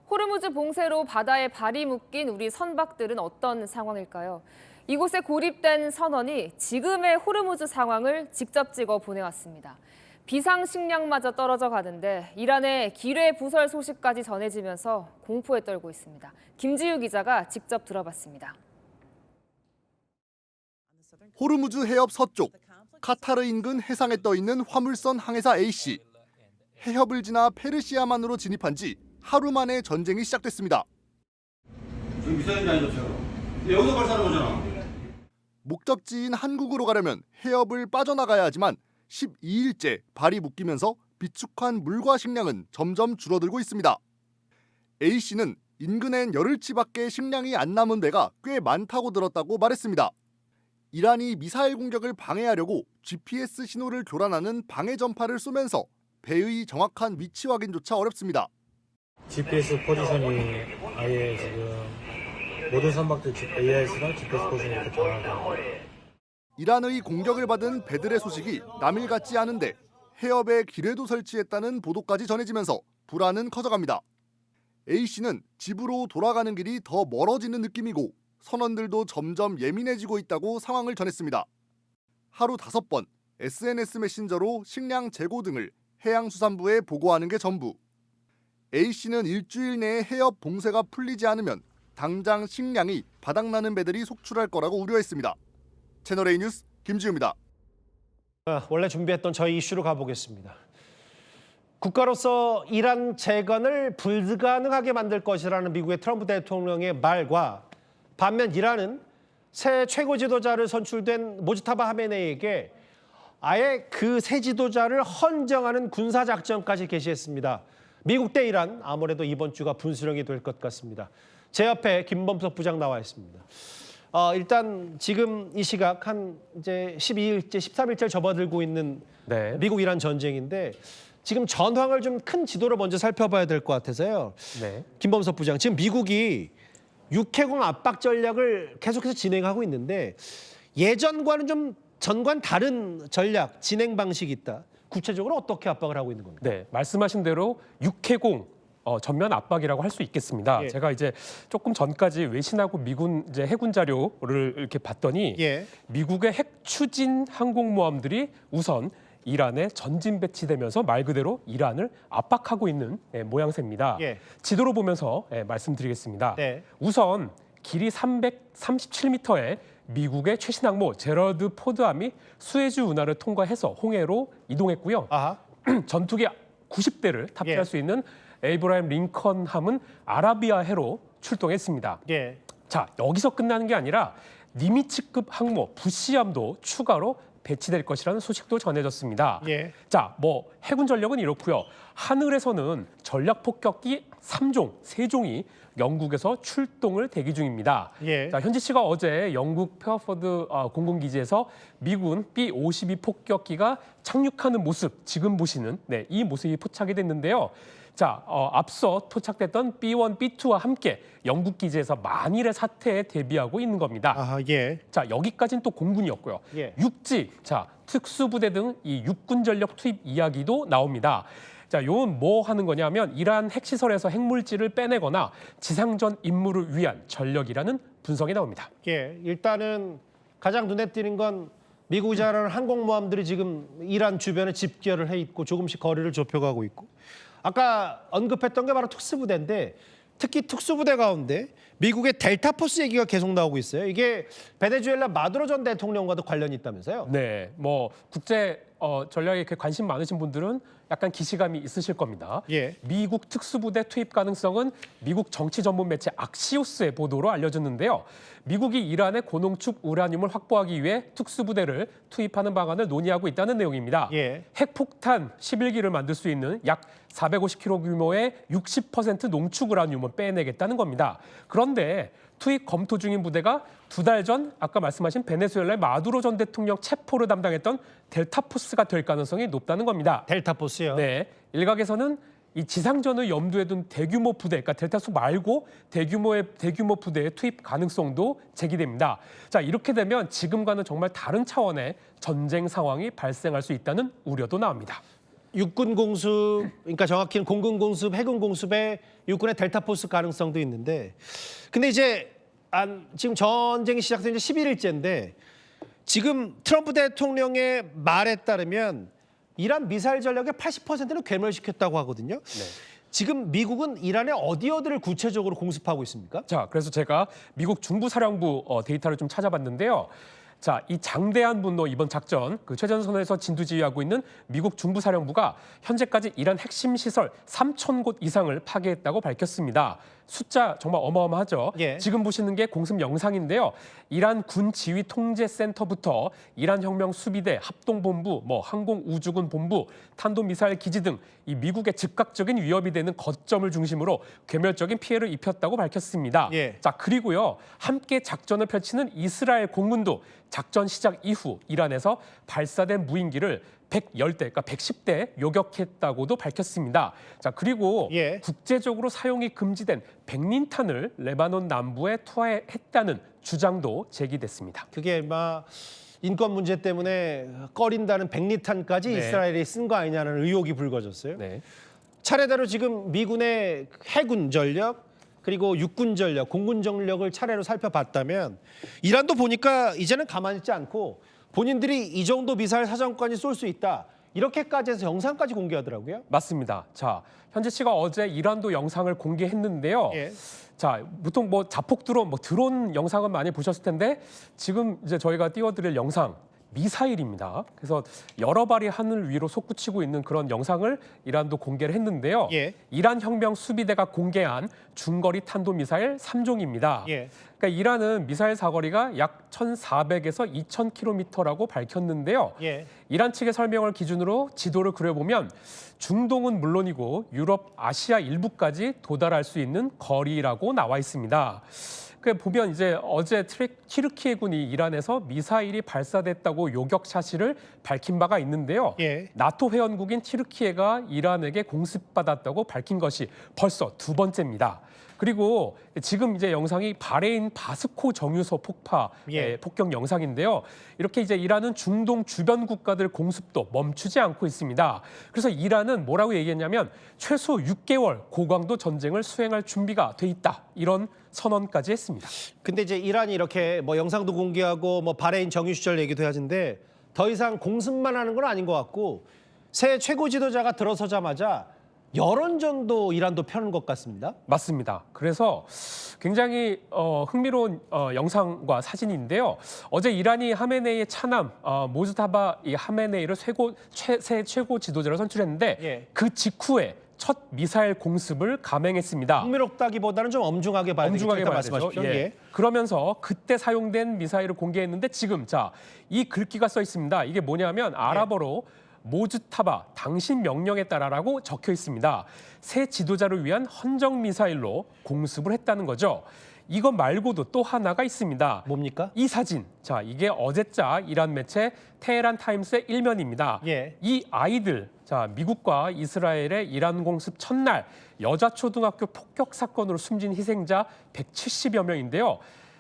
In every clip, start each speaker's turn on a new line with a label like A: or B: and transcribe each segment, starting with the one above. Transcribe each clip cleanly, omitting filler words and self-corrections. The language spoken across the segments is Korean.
A: 호르무즈 봉쇄로 바다에 발이 묶인 우리 선박들은 어떤 상황일까요? 이곳에 고립된 선원이 지금의 호르무즈 상황을 직접 찍어 보내왔습니다. 비상식량마저 떨어져 가는데 이란의 기뢰 부설 소식까지 전해지면서 공포에 떨고 있습니다. 김지유 기자가 직접 들어봤습니다.
B: 호르무즈 해협 서쪽, 카타르 인근 해상에 떠 있는 화물선 항해사 A씨. 해협을 지나 페르시아만으로 진입한 지 하루 만에 전쟁이 시작됐습니다.
C: 지금 미사일이 아니죠. 여기서 발사하는 거잖아.
B: 목적지인 한국으로 가려면 해협을 빠져나가야 하지만 12일째 발이 묶이면서 비축한 물과 식량은 점점 줄어들고 있습니다. A씨는 인근엔 열흘치밖에 식량이 안 남은 배가 꽤 많다고 들었다고 말했습니다. 이란이 미사일 공격을 방해하려고 GPS 신호를 교란하는 방해 전파를 쏘면서 배의 정확한 위치 확인조차 어렵습니다.
D: GPS 포지션이 아예 지금 모든 선박들 AIS랑 GPS 포지션이 이렇게 정하고
B: 이란의 공격을 받은 배들의 소식이 남일 같지 않은데 해협에 기뢰도 설치했다는 보도까지 전해지면서 불안은 커져갑니다. A씨는 집으로 돌아가는 길이 더 멀어지는 느낌이고 선원들도 점점 예민해지고 있다고 상황을 전했습니다. 하루 5번 SNS 메신저로 식량 재고 등을 해양수산부에 보고하는 게 전부. A씨는 일주일 내에 해협 봉쇄가 풀리지 않으면 당장 식량이 바닥나는 배들이 속출할 거라고 우려했습니다. 채널A 뉴스 김지우입니다.
E: 원래 준비했던 저희 이슈로 가보겠습니다. 국가로서 이란 재건을 불가능하게 만들 것이라는 미국의 트럼프 대통령의 말과 반면 이란은 새 최고 지도자를 선출된 모지타바 하메네이에게 아예 그 새 지도자를 헌정하는 군사작전까지 개시했습니다. 미국 대 이란 아무래도 이번 주가 분수령이 될 것 같습니다. 제 옆에 김범석 부장 나와 있습니다. 일단 지금 이 시각 한 이제 12일째, 13일째 접어들고 있는 미국 이란 전쟁인데 지금 전황을 좀 큰 지도로 먼저 살펴봐야 될 것 같아서요. 김범석 부장, 지금 미국이 육해공 압박 전략을 계속해서 진행하고 있는데 예전과는 좀 전과는 다른 전략, 진행 방식이 있다. 구체적으로 어떻게 압박을 하고 있는 겁니까?
F: 네, 말씀하신 대로 육해공 전면 압박이라고 할 수 있겠습니다.
E: 예.
F: 제가 이제 조금 전까지 외신하고 미군 이제 해군 자료를 이렇게 봤더니 미국의 핵 추진 항공모함들이 우선 이란에 전진 배치되면서 말 그대로 이란을 압박하고 있는 모양새입니다. 지도로 보면서 말씀드리겠습니다. 우선 길이 337m의 미국의 최신 항모 제러드 포드함이 수에즈 운하를 통과해서 홍해로 이동했고요. 전투기 90대를 탑재할 수 있는 에이브라임 링컨함은 아라비아해로 출동했습니다. 자, 여기서 끝나는 게 아니라 니미츠급 항모 부시함도 추가로 배치될 것이라는 소식도 전해졌습니다. 자, 뭐 해군 전력은 이렇고요. 하늘에서는 전략 폭격기 3종 영국에서 출동을 대기 중입니다. 자, 현지시가 어제 영국 페어포드 공군기지에서 미군 B-52 폭격기가 착륙하는 모습, 지금 보시는 이 모습이 포착이 됐는데요. 자, 앞서 토착됐던 B1, B2와 함께 영국 기지에서 만일의 사태에 대비하고 있는 겁니다. 자, 여기까지는 또 공군이었고요. 육지, 자, 특수부대 등 이 육군 전력 투입 이야기도 나옵니다. 자, 요건 뭐 하는 거냐면 이란 핵시설에서 핵물질을 빼내거나 지상전 임무를 위한 전력이라는 분석이 나옵니다.
E: 일단은 가장 눈에 띄는 건 미국이 잘하는 항공모함들이 지금 이란 주변에 집결을 해 있고 조금씩 거리를 좁혀가고 있고 아까 언급했던 게 바로 특수부대인데 특히 특수부대 가운데 미국의 델타포스 얘기가 계속 나오고 있어요. 이게 베네수엘라 마두로 전 대통령과도 관련이 있다면서요?
F: 네, 뭐 국제 전략에 관심 많으신 분들은 약간 기시감이 있으실 겁니다. 미국 특수부대 투입 가능성은 미국 정치 전문 매체 악시오스의 보도로 알려졌는데요. 미국이 이란의 고농축 우라늄을 확보하기 위해 특수부대를 투입하는 방안을 논의하고 있다는 내용입니다. 핵폭탄 11기를 만들 수 있는 약 450kg 규모의 60% 농축 우라늄을 빼내겠다는 겁니다. 그런데 투입 검토 중인 부대가 2달 전 아까 말씀하신 베네수엘라의 마두로 전 대통령 체포를 담당했던 델타포스가 될 가능성이 높다는 겁니다.
E: 델타포스요?
F: 네, 일각에서는 이 지상전을 염두에 둔 대규모 부대, 그러니까 델타포스 말고 대규모 부대의 투입 가능성도 제기됩니다. 자, 이렇게 되면 지금과는 정말 다른 차원의 전쟁 상황이 발생할 수 있다는 우려도 나옵니다.
E: 육군 공습, 그러니까 정확히는 공군 공습, 해군 공습에 육군의 델타 포스 가능성도 있는데, 근데 이제 지금 전쟁이 시작된 지 11일째인데 지금 트럼프 대통령의 말에 따르면 이란 미사일 전력의 80%는 괴멸시켰다고 하거든요. 지금 미국은 이란의 어디를 구체적으로 공습하고 있습니까?
F: 자, 그래서 제가 미국 중부사령부 데이터를 좀 찾아봤는데요. 자, 이 장대한 분노 이번 작전, 그 최전선에서 진두지휘하고 있는 미국 중부사령부가 현재까지 이란 핵심 시설 3,000곳 이상을 파괴했다고 밝혔습니다. 숫자 정말 어마어마하죠.
E: 예.
F: 지금 보시는 게 공습 영상인데요. 이란 군 지휘 통제센터부터 이란 혁명 수비대 합동본부, 항공우주군 본부, 탄도미사일 기지 등 이 미국의 즉각적인 위협이 되는 거점을 중심으로 괴멸적인 피해를 입혔다고 밝혔습니다.
E: 예.
F: 자, 그리고요. 함께 작전을 펼치는 이스라엘 공군도 작전 시작 이후 이란에서 발사된 무인기를 110대, 그러니까 110대 요격했다고도 밝혔습니다. 자, 그리고
E: 예.
F: 국제적으로 사용이 금지된 백린탄을 레바논 남부에 투하했다는 주장도 제기됐습니다.
E: 그게 인권 문제 때문에 꺼린다는 백리탄까지
F: 네.
E: 이스라엘이 쓴 거 아니냐는 의혹이 불거졌어요.
F: 네.
E: 차례대로 지금 미군의 해군 전력 그리고 육군 전력, 공군 전력을 차례로 살펴봤다면 이란도 보니까 이제는 가만히 있지 않고 본인들이 이 정도 미사일 사정권이 쏠 수 있다. 이렇게까지 해서 영상까지 공개하더라고요.
F: 맞습니다. 자, 현지치가 어제 이란도 영상을 공개했는데요.
E: 예.
F: 자, 보통 자폭 드론 영상은 많이 보셨을 텐데 지금 이제 저희가 띄워드릴 영상 미사일입니다. 그래서 여러 발이 하늘 위로 솟구치고 있는 그런 영상을 이란도 공개를 했는데요.
E: 예.
F: 이란 혁명 수비대가 공개한 중거리 탄도미사일 3종입니다.
E: 예.
F: 그러니까 이란은 미사일 사거리가 약 1,400에서 2,000km라고 밝혔는데요.
E: 예.
F: 이란 측의 설명을 기준으로 지도를 그려보면 중동은 물론이고 유럽, 아시아 일부까지 도달할 수 있는 거리라고 나와 있습니다. 그 보면 이제 어제 튀르키예 군이 이란에서 미사일이 발사됐다고 요격 사실을 밝힌 바가 있는데요.
E: 예.
F: 나토 회원국인 튀르키예가 이란에게 공습받았다고 밝힌 것이 벌써 두 번째입니다. 그리고 지금 이제 영상이 바레인 바스코 정유소 폭파
E: 예.
F: 폭격 영상인데요. 이렇게 이제 이란은 중동 주변 국가들 공습도 멈추지 않고 있습니다. 그래서 이란은 뭐라고 얘기했냐면 최소 6개월 고강도 전쟁을 수행할 준비가 돼 있다. 이런 선언까지 했습니다.
E: 근데 이제 이란이 이렇게 영상도 공개하고 바레인 정유 시절 얘기도 하는데 더 이상 공습만 하는 건 아닌 것 같고 새 최고 지도자가 들어서자마자 여론전도 이란도 펴는 것 같습니다.
F: 맞습니다. 그래서 굉장히 흥미로운 영상과 사진인데요. 어제 이란이 하메네이의 차남 모즈타바 이 하메네이를 새 최고 지도자로 선출했는데
E: 예.
F: 그 직후에 첫 미사일 공습을 감행했습니다.
E: 흥미롭다기보다는 좀 엄중하게 봐야 되겠죠.
F: 엄중하게
E: 일단
F: 봐야 되죠.
E: 말씀하십시오.
F: 예.
E: 예.
F: 그러면서 그때 사용된 미사일을 공개했는데 지금 이 글귀가 써 있습니다. 이게 뭐냐면 아랍어로 모즈타바 당신 명령에 따라라고 적혀 있습니다. 새 지도자를 위한 헌정 미사일로 공습을 했다는 거죠. 이것 말고도 또 하나가 있습니다.
E: 뭡니까?
F: 이 사진. 자, 이게 어제자 이란 매체 테헤란 타임스의 일면입니다.
E: 예.
F: 이 아이들, 자, 미국과 이스라엘의 이란 공습 첫날 여자 초등학교 폭격 사건으로 숨진 희생자 170여 명인데요.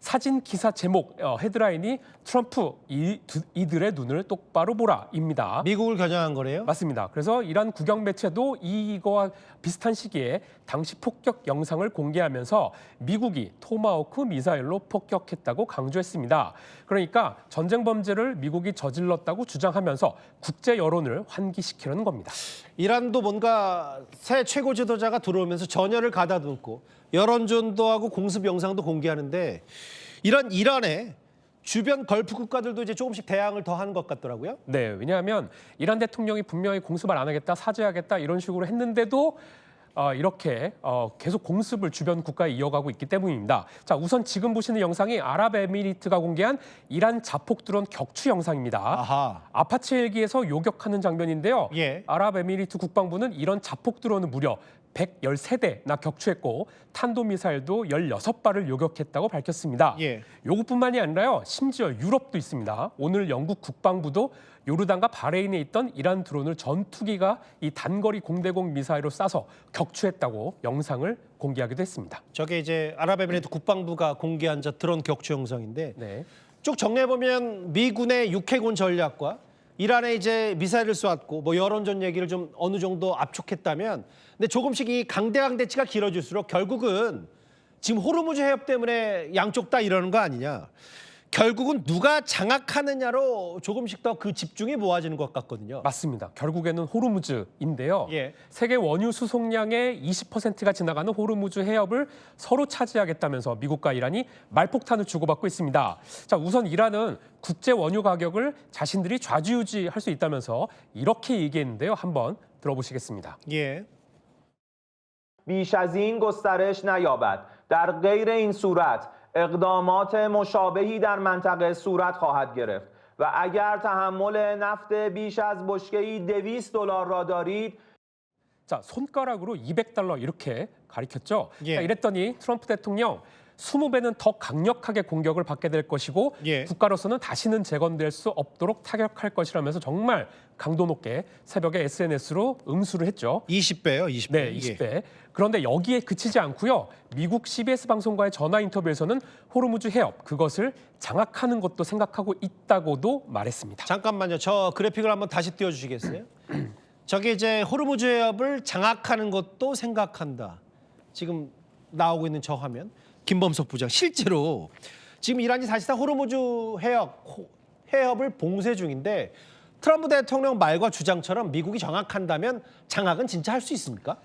F: 사진 기사 제목 헤드라인이 트럼프 이들의 눈을 똑바로 보라입니다.
E: 미국을 겨냥한 거래요?
F: 맞습니다. 그래서 이란 국영 매체도 이거와 비슷한 시기에 당시 폭격 영상을 공개하면서 미국이 토마호크 미사일로 폭격했다고 강조했습니다. 그러니까 전쟁 범죄를 미국이 저질렀다고 주장하면서 국제 여론을 환기시키려는 겁니다.
E: 이란도 뭔가 새 최고 지도자가 들어오면서 전열을 가다듬고 여론전도 하고 공습 영상도 공개하는데 이란의 주변 걸프 국가들도 이제 조금씩 대항을 더 하는 것 같더라고요.
F: 네, 왜냐하면 이란 대통령이 분명히 공습을 안 하겠다, 사죄하겠다 이런 식으로 했는데도 이렇게 계속 공습을 주변 국가에 이어가고 있기 때문입니다. 자, 우선 지금 보시는 영상이 아랍에미리트가 공개한 이란 자폭 드론 격추 영상입니다.
E: 아하.
F: 아파치 헬기에서 요격하는 장면인데요.
E: 예.
F: 아랍에미리트 국방부는 이런 자폭 드론을 무려 113대나 격추했고 탄도미사일도 16발을 요격했다고 밝혔습니다.
E: 예.
F: 요것뿐만이 아니라요. 심지어 유럽도 있습니다. 오늘 영국 국방부도 요르단과 바레인에 있던 이란 드론을 전투기가 이 단거리 공대공 미사일로 쏴서 격추했다고 영상을 공개하기도 했습니다.
E: 저게 이제 아랍에미리트 국방부가 공개한 드론 격추 영상인데
F: 네.
E: 쭉 정리해보면 미군의 육해군 전략과 이란에 이제 미사일을 쏘았고 뭐 여론전 얘기를 좀 어느 정도 압축했다면, 근데 조금씩 이 강대치가 길어질수록 결국은 지금 호르무즈 해협 때문에 양쪽 다 이러는 거 아니냐. 결국은 누가 장악하느냐로 조금씩 더 그 집중이 모아지는 것 같거든요.
F: 맞습니다. 결국에는 호르무즈인데요.
E: 예.
F: 세계 원유 수송량의 20%가 지나가는 호르무즈 해협을 서로 차지하겠다면서 미국과 이란이 말폭탄을 주고받고 있습니다. 자, 우선 이란은 국제 원유 가격을 자신들이 좌지우지할 수 있다면서 이렇게 얘기했는데요. 한번 들어보시겠습니다.
E: 예.
G: بیش از این گسترش نیابد. در غیر این صورت اقدامات مشابهی در منطقه صورت خواهد گرفت و اگر تحمل نفت بیش از بشکه‌ای $200 را دارید
F: 자, 손가락으로 $200 이렇게 가리켰죠.
E: 예.
F: 자, 이랬더니 트럼프 대통령 20배는 더 강력하게 공격을 받게 될 것이고
E: 예.
F: 국가로서는 다시는 재건될 수 없도록 타격할 것이라면서 정말 강도 높게 새벽에 SNS로 응수를 했죠.
E: 20배요, 20배.
F: 네, 20배. 그런데 여기에 그치지 않고요. 미국 CBS 방송과의 전화 인터뷰에서는 호르무즈 해협, 그것을 장악하는 것도 생각하고 있다고도 말했습니다.
E: 잠깐만요. 저 그래픽을 한번 다시 띄워주시겠어요? 저게 이제 호르무즈 해협을 장악하는 것도 생각한다. 지금 나오고 있는 저 화면. 김범석 부장. 실제로 지금 이란이 사실상 호르무즈 해협을 봉쇄 중인데 트럼프 대통령 말과 주장처럼 미국이 장악한다면 장악은 진짜 할 수 있습니까?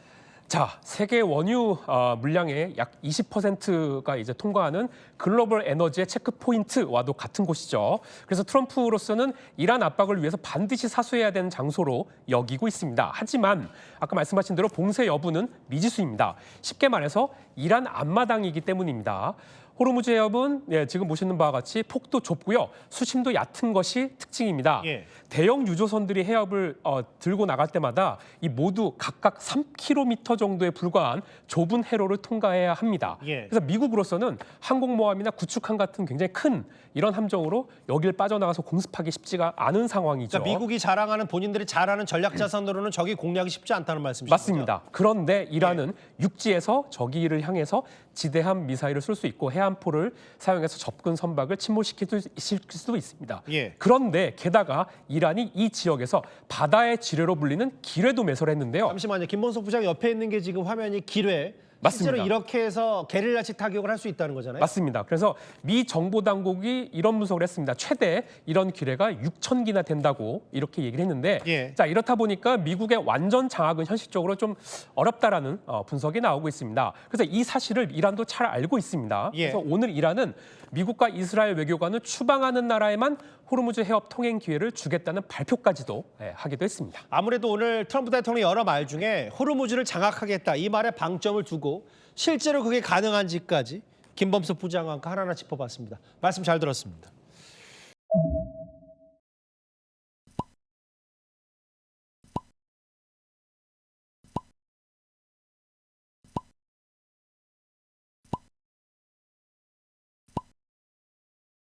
F: 자, 세계 원유 물량의 약 20%가 이제 통과하는 글로벌 에너지의 체크 포인트와도 같은 곳이죠. 그래서 트럼프로서는 이란 압박을 위해서 반드시 사수해야 되는 장소로 여기고 있습니다. 하지만 아까 말씀하신 대로 봉쇄 여부는 미지수입니다. 쉽게 말해서 이란 앞마당이기 때문입니다. 호르무즈 해협은 지금 보시는 바와 같이 폭도 좁고요. 수심도 얕은 것이 특징입니다.
E: 예.
F: 대형 유조선들이 해협을 들고 나갈 때마다 이 모두 각각 3km 정도에 불과한 좁은 해로를 통과해야 합니다.
E: 예.
F: 그래서 미국으로서는 항공모함이나 구축함 같은 굉장히 큰 이런 함정으로 여길 빠져나가서 공습하기 쉽지가 않은 상황이죠.
E: 그러니까 미국이 자랑하는 본인들이 잘하는 전략 자산으로는 저기 공략이 쉽지 않다는 말씀이시죠?
F: 맞습니다. 그런데 이란은 육지에서 저기를 향해서 지대함 미사일을 쏠 수 있고 해안포를 사용해서 접근 선박을 침몰시킬 수도 있습니다.
E: 예.
F: 그런데 게다가 이란이 이 지역에서 바다의 지뢰로 불리는 기뢰도 매설을 했는데요.
E: 잠시만요. 김범석 부장 옆에 있는 게 지금 화면이 기뢰. 실제로
F: 맞습니다.
E: 이렇게 해서 게릴라식 타격을 할 수 있다는 거잖아요.
F: 맞습니다. 그래서 미 정보 당국이 이런 분석을 했습니다. 최대 이런 기뢰가 6,000기나 된다고 이렇게 얘기를 했는데
E: 예.
F: 자, 이렇다 보니까 미국의 완전 장악은 현실적으로 좀 어렵다라는 분석이 나오고 있습니다. 그래서 이 사실을 이란도 잘 알고 있습니다.
E: 예.
F: 그래서 오늘 이란은 미국과 이스라엘 외교관을 추방하는 나라에만 호르무즈 해협 통행 기회를 주겠다는 발표까지도 하기도 했습니다.
E: 아무래도 오늘 트럼프 대통령의 여러 말 중에 호르무즈를 장악하겠다 이 말에 방점을 두고 실제로 그게 가능한지까지 김범석 부장과 함께 하나하나 짚어봤습니다. 말씀 잘 들었습니다.